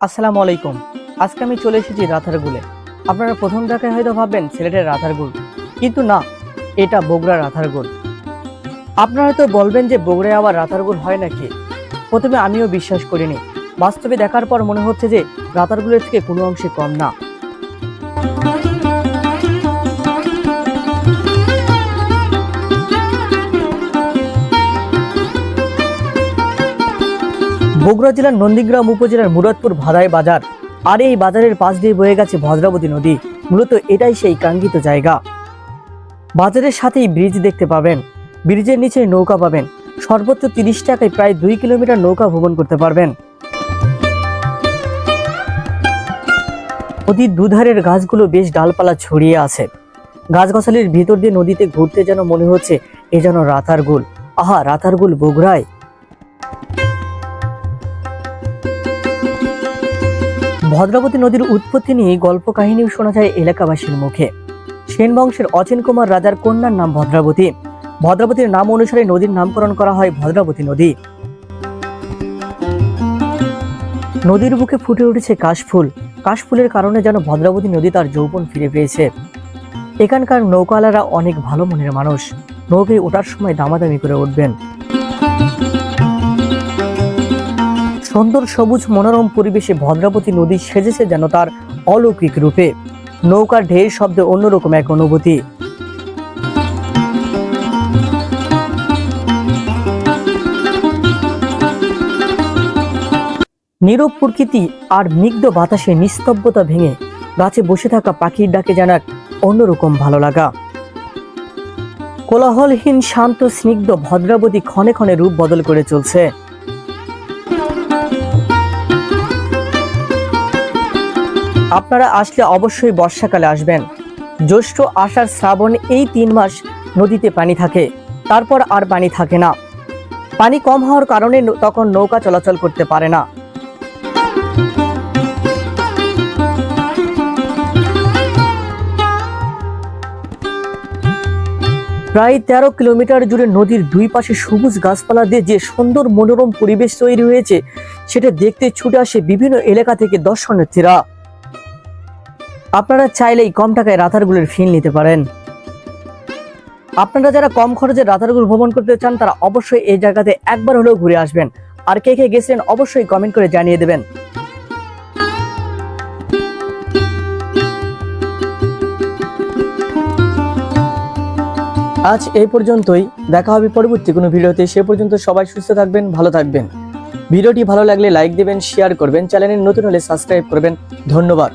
আসসালামু আলাইকুম। আজকে আমি চলে এসেছি রাতারগুলে। আপনারা প্রথম দেখায় হয়তো ভাববেন সিলেটের রাতারগুল, কিন্তু না, এটা বগুড়ার রাতারগুল। আপনারা হয়তো বলবেন যে বগুড়ায় আবার রাতারগুল হয় নাকি। প্রথমে আমিও বিশ্বাস করিনি, বাস্তবে দেখার পর মনে হচ্ছে যে রাতারগুলের থেকে কোনো অংশে কম না। বগুড়া জেলার নন্দীগ্রাম উপজেলার মুরাদপুর ভাদাই বাজার, আর এই বাজারের পাশ দিয়ে বয়ে গেছে ভদ্রাবতী নদী। মূলত এটাই সেই কাঙ্ক্ষিত জায়গা। বাজারের সাথেই ব্রিজ দেখতে পাবেন, ব্রিজের নিচে নৌকা পাবেন। সর্বোচ্চ 30 টাকায় প্রায় 2 কিলোমিটার নৌকা ভ্রমণ করতে পারবেন। নদীর দুধারের গাছগুলো বেশ ডালপালা ছড়িয়ে আছে। গাছগাছালির ভিতর দিয়ে নদীতে ঘুরতে যেন মনে হচ্ছে এ যেন রাতারগুল। আহা, রাতারগুল বগুড়ায়। ভদ্রাবতী নদীর উৎপত্তি নিয়ে গল্প কাহিনীও শোনা যায় এলাকাবাসীর মুখে। সেন বংশের অচিন কুমার রাজার কন্যার নাম ভদ্রাবতী। ভদ্রাবতীর নাম অনুসারে নদীর নামকরণ করা হয় ভদ্রাবতী নদী। নদীর বুকে ফুটে উঠেছে কাশফুল। কাশফুলের কারণে যেন ভদ্রাবতী নদী তার যৌবন ফিরে পেয়েছে। এখানকার নৌকাওয়ালারা অনেক ভালো মনের মানুষ। নৌকায় ওঠার সময় দামাদামি করে উঠবেন। সুন্দর সবুজ মনোরম পরিবেশে ভদ্রাবতী নদী সেজেছে যেন তার অলৌকিক রূপে। নৌকার ঢেউ শব্দে অন্যরকম এক অনুভূতি। নীরব প্রকৃতি আর স্নিগ্ধ বাতাসে নিস্তব্ধতা ভেঙে গাছে বসে থাকা পাখির ডাকে যেন এক অন্যরকম ভালো লাগা। কোলাহলহীন শান্ত স্নিগ্ধ ভদ্রাবতী ক্ষণে ক্ষণে রূপ বদল করে চলছে। আপনারা আসলে অবশ্যই বর্ষাকালে আসবেন। জ্যৈষ্ঠ, আষাঢ়, শ্রাবণ এই 3 মাস নদীতে পানি থাকে, তারপর আর পানি থাকে না। পানি কম হওয়ার কারণে তখন নৌকা চলাচল করতে পারে না। প্রায় 13 কিলোমিটার জুড়ে নদীর দুই পাশে সবুজ গাছপালা দিয়ে যে সুন্দর মনোরম পরিবেশ তৈরি হয়েছে, সেটা দেখতে ছুটে আসে বিভিন্ন এলাকা থেকে দর্শনার্থীরা। আপনারা চাইলেই কম টাকায় রাতারগুলের ফিল নিতে পারেন। আপনারা যারা কম খরচে রাতারগুল ভ্রমণ করতে চান, তারা অবশ্যই এই জায়গাতে একবার হলেও ঘুরে আসবেন। আর কে কে গেছেন অবশ্যই কমেন্ট করে জানিয়ে দেবেন। আজ এই পর্যন্তই, দেখা হবে পরবর্তী কোনো ভিডিওতে। সে পর্যন্ত সবাই সুস্থ থাকবেন, ভালো থাকবেন। ভিডিওটি ভালো লাগলে লাইক দেবেন, শেয়ার করবেন, চ্যানেলে নতুন হলে সাবস্ক্রাইব করবেন। ধন্যবাদ।